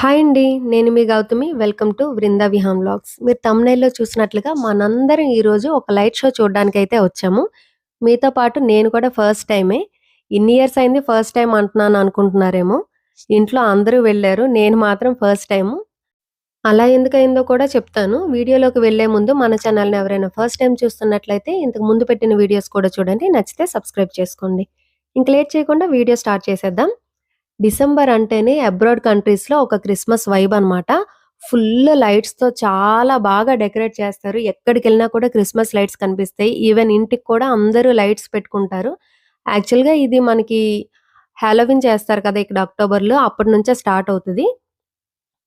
Hi అండి. నేను మీ Gautami. Welcome to 'Vrinda Vihaan vlogs'. మీరు థంబ్‌నెయిల్‌లో చూసినట్లుగా మనందరం ఈరోజు ఒక లైట్ షో చూడ్డానికైతే వచ్చాము. మీతో పాటు నేను కూడా ఫస్ట్ టైమే. ఇన్ని ఇయర్స్ అయింది ఫస్ట్ టైమ్ అంటున్నాను అనుకుంటున్నారేమో. ఇంట్లో అందరూ వెళ్లారు. నేను మాత్రం ఫస్ట్ టైము. అలా ఎందుకయిందో కూడా చెప్తాను. వీడియోలోకి వెళ్ళే ముందు మన ఛానెల్‌ని ఎవరైనా ఫస్ట్ టైమ్ చూస్తున్నట్లయితే ఇంతకు ముందు పెట్టిన వీడియోస్ కూడా చూడండి. నచ్చితే సబ్స్క్రైబ్ చేసుకోండి. ఇంక లేట్ చేయకుండా వీడియో స్టార్ట్ చేసేద్దాం. డిసెంబర్ అంటేనే అబ్రాడ్ కంట్రీస్‌లో ఒక క్రిస్మస్ వైబ్ అనమాట. ఫుల్ లైట్స్‌తో చాలా బాగా డెకరేట్ చేస్తారు. ఎక్కడికెళ్ళినా కూడా క్రిస్మస్ లైట్స్ కనిపిస్తాయి. ఈవెన్ ఇంటికి కూడా అందరూ లైట్స్ పెట్టుకుంటారు. యాక్చువల్‌గా ఇది మనకి హాలోవీన్ చేస్తారు కదా! ఇక్కడ అక్టోబర్‌లో అప్పటి నుంచే స్టార్ట్ అవుతది.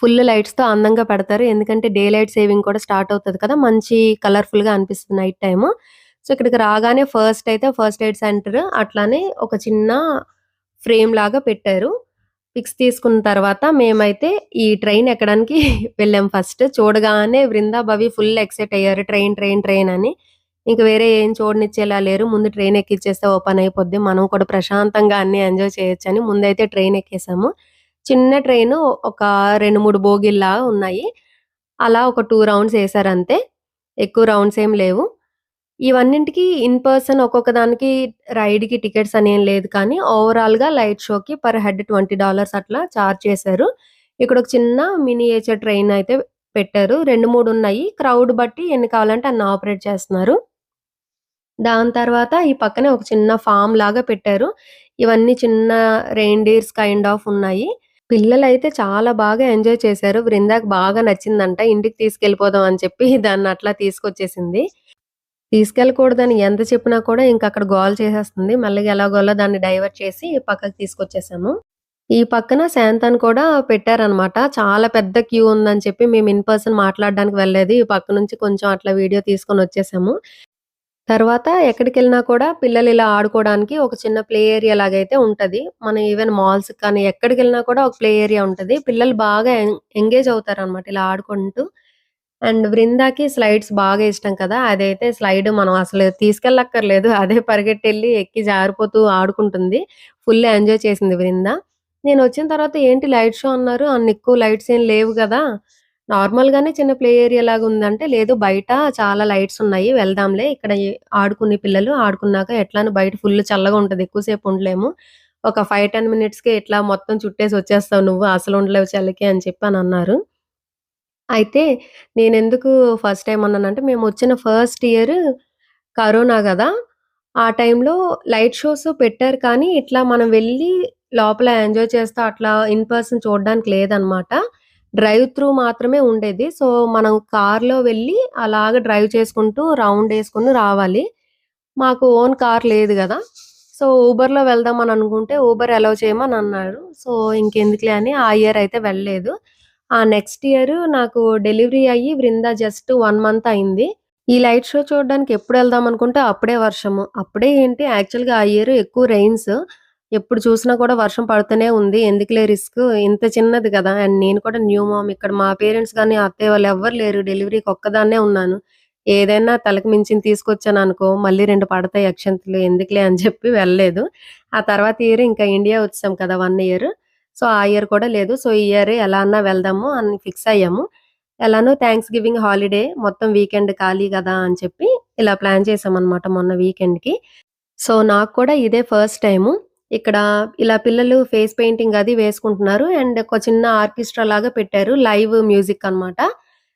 ఫుల్ లైట్స్‌తో అందంగా పెడతారు. ఎందుకంటే డే లైట్ సేవింగ్ కూడా స్టార్ట్ అవుతది కదా! మంచి కలర్‌ఫుల్‌గా అనిపిస్తది నైట్ టైము. సో, ఇక్కడికి రాగానే ఫస్ట్ ఎయిడ్ సెంటర్ అట్లానే ఒక చిన్న ఫ్రేమ్‌లాగా పెట్టారు. పిక్స్ తీసుకున్న తర్వాత మేమైతే ఈ ట్రైన్ ఎక్కడానికి వెళ్ళాం ఫస్ట్. చూడగానే బృందా, భవి ఫుల్ ఎక్సైట్ అయ్యారు. ట్రైన్ అని. ఇంక వేరే ఏం చూడనిచ్చేలా లేరు. ముందు ట్రైన్ ఎక్కిచ్చేస్తే ఓ పనయిపోద్ది. మనం కూడా ప్రశాంతంగా అన్నీ ఎంజాయ్ చేయొచ్చని ముందైతే ట్రైన్ ఎక్కేసాము. చిన్న ట్రైను ఒక 2, 3 బోగీల్లాగా ఉన్నాయి. అలా ఒక 2 రౌండ్స్ ఎసారంతే. ఎక్కువ రౌండ్స్ ఏం లేవు. ఇవన్నింటికి ఇన్ పర్సన్ ఒక్కొక్క దానికి రైడ్‌కి టికెట్స్ అనేం లేదు కానీ, ఓవరాల్‌గా లైట్ షోకి పర్ హెడ్ $20 అట్లా చార్జ్ చేశారు. ఇక్కడొక చిన్న మినియేచర్ ట్రైన్ అయితే పెట్టారు. 2, 3 ఉన్నాయి. క్రౌడ్ బట్టి ఎన్ని కావాలంటే అన్ని ఆపరేట్ చేస్తున్నారు. దాని తర్వాత ఈ పక్కనే ఒక చిన్న ఫార్మ్‌లాగా పెట్టారు. ఇవన్నీ చిన్న రెయిన్‌డీర్స్ కైండ్ ఆఫ్ ఉన్నాయి. పిల్లలైతే చాలా బాగా ఎంజాయ్ చేశారు. బృందాకి బాగా నచ్చిందంట. ఇంటికి తీసుకెళ్ళిపోదాం అని చెప్పి దాన్నట్లా తీసుకొచ్చేసింది. తీసుకెళ్ళకూడదని ఎంత చెప్పినా కూడా ఇంకక్కడ గోల చేసేస్తుంది. మెల్లగా ఎలాగోలా దాన్ని డైవర్ట్ చేసి పక్కకి తీసుకొచ్చేసాము. ఈ పక్కన శాంతాన్ని కూడా పెట్టారనమాట. చాలా పెద్ద క్యూ ఉందని చెప్పి మేము ఇన్ పర్సన్ మాట్లాడడానికి వెళ్ళలేదు. ఈ పక్క నుంచి కొంచెం అట్లా వీడియో తీసుకొనొచ్చేసాము. తర్వాత ఎక్కడికెళ్ళినా కూడా పిల్లలిలా ఆడుకోవడానికి ఒక చిన్న ప్లే ఏరియా లాగైతే ఉంటది. మనం ఈవెన్ మాల్స్‌కి కానీ ఎక్కడికెళ్ళినా కూడా ఒక ప్లే ఏరియా ఉంటది. పిల్లలు బాగా ఎంగేజ్ అవుతారనమాట ఇలా ఆడుకుంటూ. అండ్ బృందాకి స్లైడ్స్ బాగా ఇష్టం కదా! అదైతే స్లైడ్ మనం అసలు తీసుకెళ్ళక్కర్లేదు. అదే పరిగెట్టెళ్ళి ఎక్కి జారిపోతూ ఆడుకుంటుంది. ఫుల్ ఎంజాయ్ చేసింది బృంద. నేనొచ్చిన తర్వాత ఏంటి లైట్ షో అన్నారు. అన్నెక్కువ లైట్స్ ఏం లేవు గదా! నార్మల్‌గానే చిన్న ప్లే ఏరియా లాగా ఉందంటే, లేదు బయట చాలా లైట్స్ ఉన్నాయి. వెళ్దాంలే ఇక్కడ ఆడుకునే పిల్లలు ఆడుకున్నాక ఎట్లానో బయట ఫుల్ చల్లగా ఉంటది. ఎక్కువ సేపు ఉండలేము. ఒక 5, 10 మినిట్స్‌కే ఇట్లా మొత్తం చుట్టేసి వచ్చేస్తావు నువ్వు. అసలు ఉండలేవు చలికి అని చెప్పనన్నారు. అయితే నేనెందుకు ఫస్ట్ టైమ్ అన్నానంటే, మేమొచ్చిన ఫస్ట్ ఇయర్ కరోనా గదా! ఆ టైంలో లైట్ షోస్ పెట్టారు కానీ, ఇట్లా మనం వెళ్లి లోపల ఎంజాయ్ చేస్తూ అట్లా ఇన్ పర్సన్ చూడడానికి లేదనమాట. డ్రైవ్ త్రూ మాత్రమే ఉండేది. సో, మనం కార్‌లో వెళ్ళి అలాగా డ్రైవ్ చేసుకుంటూ రౌండేసుకొని రావాలి. మాకు ఓన్ కార్ లేదు గదా! సో, ఊబర్‌లో వెళ్దామని అనుకుంటే ఊబర్ అలౌ చేయమనన్నారు. సో, ఇంకెందుకులే అని ఆ ఇయర్ అయితే వెళ్ళలేదు. ఆ నెక్స్ట్ ఇయర్ నాకు డెలివరీ అయ్యి బృందా జస్ట్ 1 మంత్ అయింది. ఈ లైట్ షో చూడడానికి ఎప్పుడెళ్దాం అనుకుంటే అప్పుడే వర్షము. అప్పుడే ఏంటి యాక్చువల్‌గా ఆ ఇయర్ ఎక్కువ రెయిన్స్. ఎప్పుడు చూసినా కూడా వర్షం పడుతూనే ఉంది. ఎందుకులే రిస్క్ ఇంత చిన్నది గదా! అండ్ నేను కూడా న్యూ మామ్ ఇక్కడ మా పేరెంట్స్ గాని, అత్తయ్య వాళ్ళు ఎవ్వరు లేరు. డెలివరీకి ఒక్కదాన్నే ఉన్నాను. ఏదైనా తలకు మించింది తీసుకొచ్చాననుకో మళ్ళీ 2 పడతాయి అక్షంతలు ఎందుకులే అని చెప్పి వెళ్ళలేదు. ఆ తర్వాత ఇయర్ ఇంకా ఇండియా వచ్చేసాం కదా! 1 ఇయర్. సో, ఆ ఇయర్ కూడా లేదు. సో, ఈ ఇయర్ ఎలా అన్నా వెళ్దాము అని ఫిక్స్ అయ్యాము. ఎలానో థాంక్స్ గివింగ్ హాలిడే మొత్తం వీకెండ్ ఖాళీ గదా! అని చెప్పి ఇలా ప్లాన్ చేశామనమాట మొన్న వీకెండ్‌కి. సో, నాకు కూడా ఇదే ఫస్ట్ టైము. ఇక్కడ ఇలా పిల్లలు ఫేస్ పెయింటింగ్ అది వేసుకుంటున్నారు. అండ్ ఒక చిన్న ఆర్కెస్ట్రా లాగా పెట్టారు. లైవ్ మ్యూజిక్ అనమాట.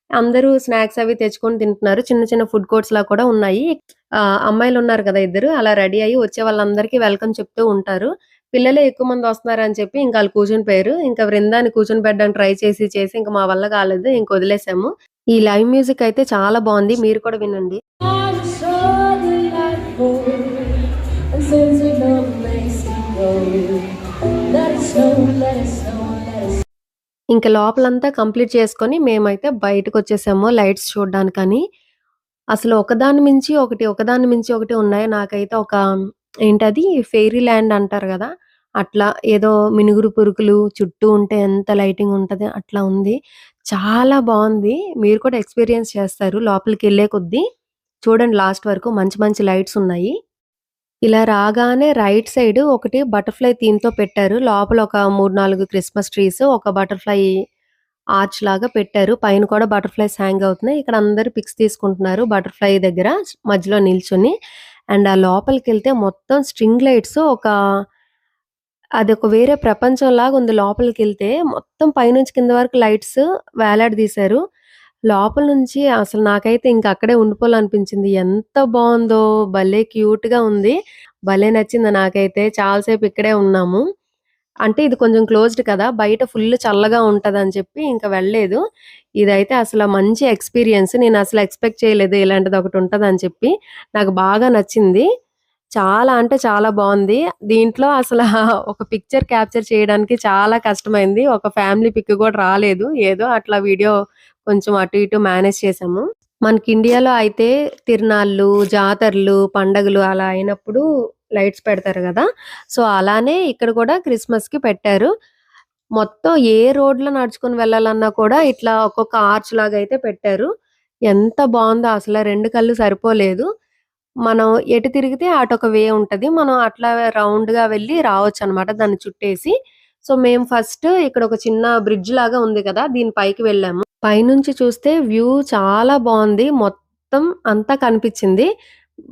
అందరూ స్నాక్స్ అవి తెచ్చుకొని తింటున్నారు. చిన్న చిన్న ఫుడ్ కోర్ట్స్‌లా కూడా ఉన్నాయి. అమ్మాయిలున్నారు కదా! ఇద్దరు అలా రెడీ అయ్యి వచ్చే వాళ్ళందరికీ వెల్కమ్ చెప్తూ ఉంటారు. పిల్లలే ఎక్కువ మందొస్తున్నారని చెప్పి ఇంక ఆళ్ళు కూర్చునిపోయారు. ఇంక బృందాన్ని కూర్చొనిబెట్టడానికి ట్రై చేసి ఇంక మా వల్ల కాలేదు. ఇంక వదిలేసాము. ఈ లైవ్ మ్యూజిక్ అయితే చాలా బావుంది. మీరు కూడా వినండి. And since we know the place to go, let us know, let us know, let us. ఇంక లోపలంతా కంప్లీట్ చేసుకొని మేమైతే బయటకొచ్చేసాము లైట్స్ చూడ్డానికని. అసలు ఒకదాని మించి ఒకటి, ఒకదాని మించి ఒకటి ఉన్నాయి. నాకైతే ఒక ఏంటది ఫెయిరీ ల్యాండ్ అంటారు గదా! అట్లా ఏదో మినుగురు పురుకులు చుట్టూ ఉంటే ఎంత లైటింగ్ ఉంటది అట్లా ఉంది. చాలా బావుంది. మీరు కూడా ఎక్స్‌పీరియన్స్ చేస్తారు లోపలికెళ్ళే కొద్దీ. చూడండి లాస్ట్ వరకు మంచి మంచి లైట్స్ ఉన్నాయి. ఇలా రాగానే రైట్ సైడ్ ఒకటి బటర్‌ఫ్లై థీమ్‌తో పెట్టారు. లోపల ఒక 3, 4 క్రిస్మస్ ట్రీస్, ఒక బటర్‌ఫ్లై ఆర్చ్ లాగా పెట్టారు. పైన కూడా బటర్‌ఫ్లైస్ హ్యాంగ్ అవుతున్నాయి. ఇక్కడ అందరూ పిక్స్ తీసుకుంటున్నారు బటర్‌ఫ్లై దగ్గర మధ్యలో నిల్చొని. అండ్ ఆ లోపలికెళ్తే మొత్తం స్ట్రింగ్ లైట్స్ అదొక వేరే ప్రపంచంలాగా ఉంది లోపలికెళ్తే. మొత్తం పైనుంచి కింద వరకు లైట్స్ వేలాడదీశారు. లోపల నుంచి అసలు నాకైతే ఇంక అక్కడే ఉండిపోవాలనిపించింది. ఎంత బావుందో! భలే క్యూట్‌గా ఉంది. భలే నచ్చింది నాకైతే. చాలా సేపు ఇక్కడే ఉన్నాము. అంటే ఇది కొంచెం క్లోజ్డ్ కదా! బయట ఫుల్ చల్లగా ఉంటదని చెప్పి ఇంక వెళ్ళలేదు. ఇదైతే అసల మంచి ఎక్స్‌పీరియన్స్. నేనసలు ఎక్స్‌పెక్ట్ చేయలేదు ఇలాంటిదొకటి ఉంటదని చెప్పి. నాకు బాగా నచ్చింది. చాలా అంటే చాలా బావుంది. దీంట్లో అసల ఒక పిక్చర్ క్యాప్చర్ చేయడానికి చాలా కష్టమైంది. ఒక ఫ్యామిలీ పిక్ గూడా రాలేదు. ఏదో అట్లా వీడియో కొంచెం అటు ఇటు మేనేజ్ చేశాము. మనకి ఇండియాలో అయితే తిరునాళ్ళు, జాతరలు, పండగలు అలా అయినప్పుడు లైట్స్ పెడతారు గదా! సో, అలానే ఇక్కడ కూడా క్రిస్మస్‌కి పెట్టారు. మొత్తం ఏ రోడ్‌లో నడుచుకొని వెళ్ళాలన్నా కూడా ఇట్లా ఒక్కొక్క ఆర్చ్ లాగా అయితే పెట్టారు. ఎంత బావుందో అసల 2 కళ్ళు సరిపోలేదు. మనం ఎటు తిరిగితే అటొక వే ఉంటది. మనం అట్లా రౌండ్‌గా వెళ్లి రావచ్చనమాట దాన్ని చుట్టేసి. సో, మేము ఫస్ట్ ఇక్కడ ఒక చిన్న బ్రిడ్జ్ లాగా ఉంది కదా! దీని పైకి వెళ్ళాము. పైనుంచి చూస్తే వ్యూ చాలా బావుంది. మొత్తం అంతా కనిపిచ్చింది.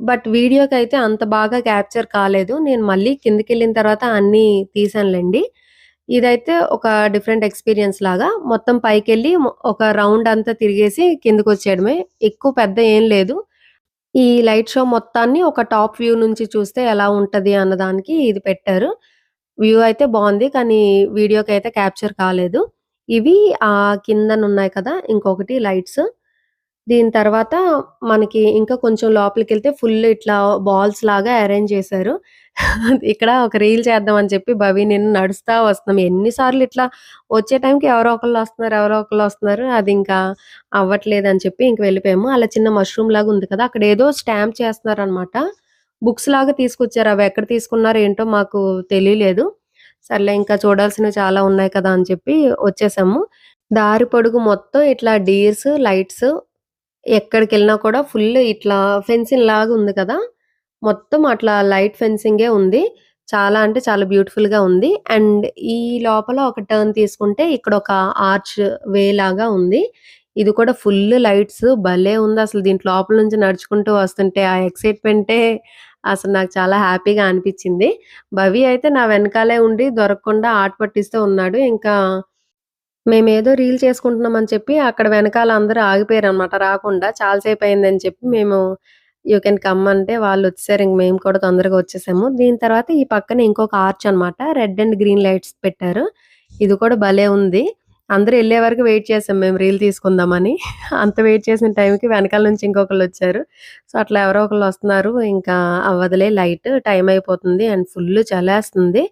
బట్ వీడియోకైతే అంత బాగా క్యాప్చర్ కాలేదు. నేను మళ్ళీ కిందకెళ్ళిన తర్వాత అన్నీ తీశానులెండి. ఇదైతే ఒక డిఫరెంట్ ఎక్స్‌పీరియన్స్ లాగా మొత్తం పైకెళ్ళి ఒక రౌండ్ అంతా తిరిగేసి కిందకొచ్చేయడమే. ఎక్కువ పెద్ద ఏం లేదు. ఈ లైట్ షో మొత్తాన్ని ఒక టాప్ వ్యూ నుంచి చూస్తే ఎలా ఉంటది అన్నదానికి ఇది పెట్టారు. వ్యూ అయితే బావుంది. కానీ వీడియోకైతే క్యాప్చర్ కాలేదు. ఇవి కిందనున్నాయి కదా! ఇంకొకటి లైట్స్. దీని తర్వాత మనకి ఇంకా కొంచెం లోపలికెళ్తే ఫుల్ ఇట్లా బాల్స్ లాగా అరేంజ్ చేశారు. ఇక్కడ ఒక రీల్ చేద్దాం అని చెప్పి భవి నేను నడుస్తా వస్తున్నాం. ఎన్ని సార్లు ఇట్లా వచ్చే టైంకి ఎవరో ఒకళ్ళు వస్తున్నారు. అది ఇంకా అవ్వట్లేదని చెప్పి ఇంక వెళ్ళిపోయాము. అలా చిన్న మష్రూమ్ లాగా ఉంది కదా! అక్కడేదో స్టాంప్ చేస్తున్నారనమాట. బుక్స్ లాగా తీసుకొచ్చారు. అవి ఎక్కడ తీసుకున్నారో ఏంటో మాకు తెలియలేదు. సర్లే ఇంకా చూడాల్సినవి చాలా ఉన్నాయి కదా! అని చెప్పి వచ్చేసాము. దారి పొడుగు మొత్తం ఇట్లా డీర్స్, లైట్స్ ఎక్కడికెళ్ళినా కూడా ఫుల్ ఇట్లా ఫెన్సింగ్‌లాగా ఉంది కదా! మొత్తం అట్లా లైట్ ఫెన్సింగే ఉంది. చాలా అంటే చాలా బ్యూటిఫుల్‌గా ఉంది. అండ్ ఈ లోపల ఒక టర్న్ తీసుకుంటే ఇక్కడొక ఆర్చ్ వే లాగా ఉంది. ఇది కూడా ఫుల్ లైట్స్ భలే ఉందసలు. దీంట్లో లోపల నుంచి నడుచుకుంటూ వస్తుంటే ఆ ఎక్సైట్‌మెంటే అసలు నాకు చాలా హ్యాపీగా అనిపిచ్చింది. భవి అయితే నా వెనకాలే ఉండి దొరకకుండా ఆట పట్టిస్తూ ఉన్నాడు. ఇంకా మేమేదో రీల్ చేసుకుంటున్నామని చెప్పి అక్కడ వెనకాల అందరూ ఆగిపోయారనమాట రాకుండా. చాలా సేపయిందని చెప్పి మేము యూ కెన్ కమ్ అంటే వాళ్ళొచ్చేసారు. ఇంక మేము కూడా తొందరగా వచ్చేసాము. దీని తర్వాత ఈ పక్కన ఇంకొక ఆర్చ్ అనమాట. రెడ్ అండ్ గ్రీన్ లైట్స్ పెట్టారు. ఇది కూడా భలే ఉంది. అందరూ ఎళ్ళే వరకు వెయిట్ చేసాం మేము రీల్ తీసుకుందామని. అంత వెయిట్ చేసిన టైంకి వెనకాల నుంచి ఇంకొకళ్ళొచ్చారు. సో, అట్లా ఎవరో ఒకళ్ళొస్తున్నారు. ఇంకా అవ్వదులే లైట్ టైం అయిపోతుంది అండ్ ఫుల్లు చలేస్తుంది.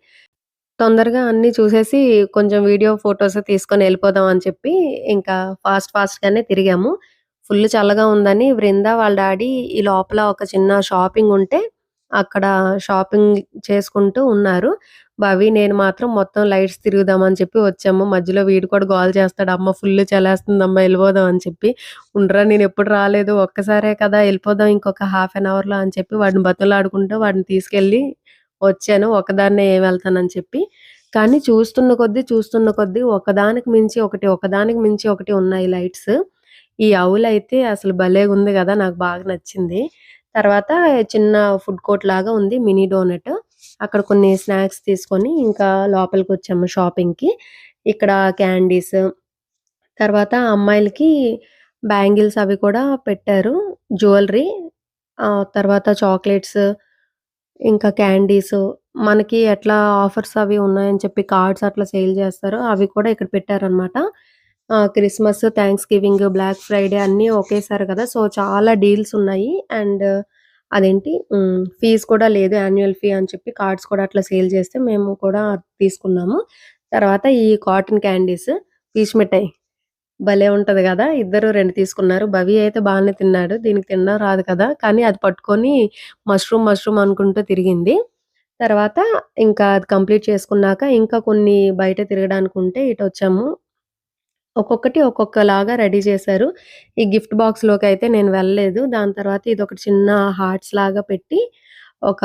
తొందరగా అన్నీ చూసేసి కొంచెం వీడియో, ఫోటోస్ తీసుకొని ఎళ్ళిపోదాం అని చెప్పి ఇంకా ఫాస్ట్‌గానే తిరిగాము. ఫుల్ చల్లగా ఉందని వృంద వాళ్ళ డాడీ ఈ లోపల ఒక చిన్న షాపింగ్ ఉంటే అక్కడ షాపింగ్ చేసుకుంటూ ఉన్నారు. భవి, నేను మాత్రం మొత్తం లైట్స్ తిరుగుదాం అని చెప్పి వచ్చాము. మధ్యలో వీడు కూడా గోల చేస్తాడు. అమ్మ ఫుల్ చలేస్తుందమ్మ ఎళ్ళిపోదాం అని చెప్పి. ఉండరా నేనెప్పుడు రాలేదు. ఒక్కసారే కదా! ఎళ్ళిపోదాం ఇంకొక హాఫ్ అన్ అవర్‌లో అని చెప్పి వాడిని బతిమలాడుకుంటూ వాడిని తీసుకెళ్ళి వచ్చాను. ఒక్కదాన్నే ఏం వెళ్తానని చెప్పి. కానీ చూస్తున్న కొద్దీ ఒకదానికి మించి ఒకటి, ఒకదానికి మించి ఒకటి ఉన్నాయి లైట్స్. ఈ ఔలయితే అసలు భలేగుంది గదా! నాకు బాగా నచ్చింది. తర్వాత చిన్న ఫుడ్ కోర్ట్ లాగా ఉంది. Mini donut. అక్కడ కొన్ని స్నాక్స్ తీసుకొని ఇంకా లోపలికొచ్చాము షాపింగ్‌కి. ఇక్కడ క్యాండీస్, తర్వాత అమ్మాయిలకి బ్యాంగిల్స్ అవి కూడా పెట్టారు. జ్యువెల్లరీ, తర్వాత చాక్లెట్స్, ఇంకా క్యాండీసు, మనకి ఎట్లా ఆఫర్స్ అవి ఉన్నాయని చెప్పి కార్డ్స్ అట్లా సేల్ చేస్తారో అవి కూడా ఇక్కడ పెట్టారనమాట. Christmas, Thanksgiving, Black Friday అన్నీ ఒకేసారి కదా! సో, చాలా డీల్స్ ఉన్నాయి. అండ్ అదేంటి ఫీజ్ కూడా లేదు. యాన్యుయల్ ఫీ అని చెప్పి కార్డ్స్ కూడా అట్లా సేల్ చేస్తే మేము కూడా తీసుకున్నాము. తర్వాత ఈ కాటన్ క్యాండీస్, పీచు మిఠాయి భలే ఉంటది గదా! ఇద్దరు 2 తీసుకున్నారు. భవి అయితే బానే తిన్నాడు. దీనికి తినడం రాదు కదా! కానీ అది పట్టుకొని మష్రూమ్ అనుకుంటూ తిరిగింది. తర్వాత ఇంకా అది కంప్లీట్ చేసుకున్నాక ఇంకా కొన్ని బయట తిరగడానికుంటే ఇటొచ్చాము. ఒక్కొక్కటి ఒక్కొక్కలాగా రెడీ చేశారు. ఈ గిఫ్ట్ బాక్స్‌లోకైతే నేను వెళ్ళలేదు. దాని తర్వాత ఇదొకటి చిన్న హార్ట్స్ లాగా పెట్టి ఒక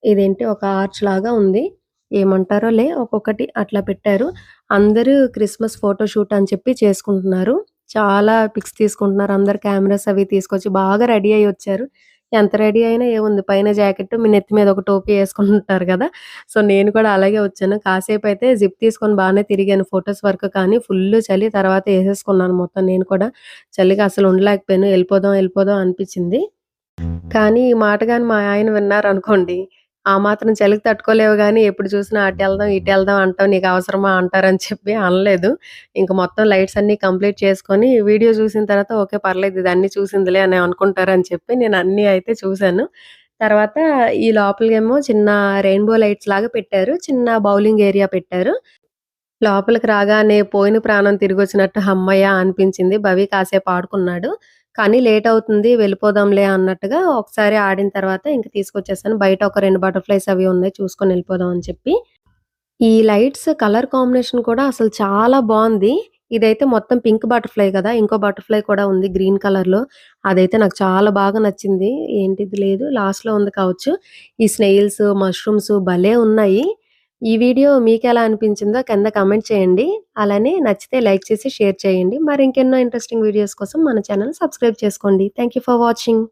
ఇదేంటి ఒక ఆర్చ్ లాగా ఉంది. ఏమంటారోలే ఒక్కొక్కటి అట్లా పెట్టారు. అందరూ క్రిస్మస్ ఫోటో షూట్ అని చెప్పి చేసుకుంటున్నారు. చాలా పిక్స్ తీసుకుంటున్నారు. అందరు కెమెరాస్ అవి తీసుకొచ్చి బాగా రెడీ అయ్యి వచ్చారు. ఎంత రెడీ అయినా ఏముంది పైన జాకెట్టు, మీ నెత్తి మీద ఒక టోపీ యేసుకుంటుంటారు గదా! సో, నేను కూడా అలాగే వచ్చాను. కాసేపయితే జిప్ తీసుకొని బానే తిరిగాను ఫోటోస్ వరకు. కానీ ఫుల్లు చలి. తర్వాత యేసేసుకున్నాను మొత్తం నేను కూడా. చలికి అసలు ఉండలేకపోయాను. ఎళ్ళిపోదాం, ఎళ్ళిపోదాం అనిపిచ్చింది. కానీ ఈ మాట గాని మా ఆయన విన్నారనుకోండి, "ఆ మాత్రం చలికి తట్టుకోలేవు గానీ, ఎప్పుడు చూసినా అటెళ్దాం, ఇటెళ్దాం అంటావు. నీకవసరమా?" అంటారని చెప్పి అనలేదు. ఇంక మొత్తం లైట్స్ అన్నీ కంప్లీట్ చేసుకొని, వీడియో చూసిన తర్వాత ఓకే. పర్లేదు ఇది అన్నీ చూసిందిలే అని అనుకుంటారని చెప్పి, నేను అన్నీ అయితే చూసాను. తర్వాత ఈ లోపలికేమో చిన్న రెయిన్‌బో లైట్స్ లాగా పెట్టారు. చిన్న బౌలింగ్ ఏరియా పెట్టారు. లోపలికి రాగానే పోయిన ప్రాణం తిరిగొచ్చినట్టు హమ్మయ్య! అనిపించింది. భవి కాసేపు ఆడుకున్నాడు. కానీ లేటవుతుంది వెళ్ళిపోదాంలే అన్నట్టుగా ఒకసారి ఆడిన తర్వాత ఇంక తీసుకొచ్చేసాను. బయట ఒక 2 బటర్‌ఫ్లైస్ అవి ఉన్నాయి చూసుకొని ఎళ్ళిపోదాం అని చెప్పి. ఈ లైట్స్ కలర్ కాంబినేషన్ కూడా అసలు చాలా బావుంది. ఇదైతే మొత్తం పింక్ బటర్‌ఫ్లై గదా! ఇంకో బటర్‌ఫ్లై కూడా ఉంది గ్రీన్ కలర్‌లో. అదైతే నాకు చాలా బాగా నచ్చింది. ఏంటిది లేదు లాస్ట్‌లో ఉంది కావచ్చు. ఈ స్నేయిల్స్, మష్రూమ్స్ భలే ఉన్నాయి. ఈ వీడియో మీకెలా అనిపించిందో కింద కామెంట్ చేయండి. అలానే నచ్చితే లైక్ చేసి షేర్ చేయండి. మరి ఇంకెన్నో ఇంట్రెస్టింగ్ వీడియోస్ కోసం మన ఛానెల్ సబ్స్క్రైబ్ చేసుకోండి. Thank you for watching.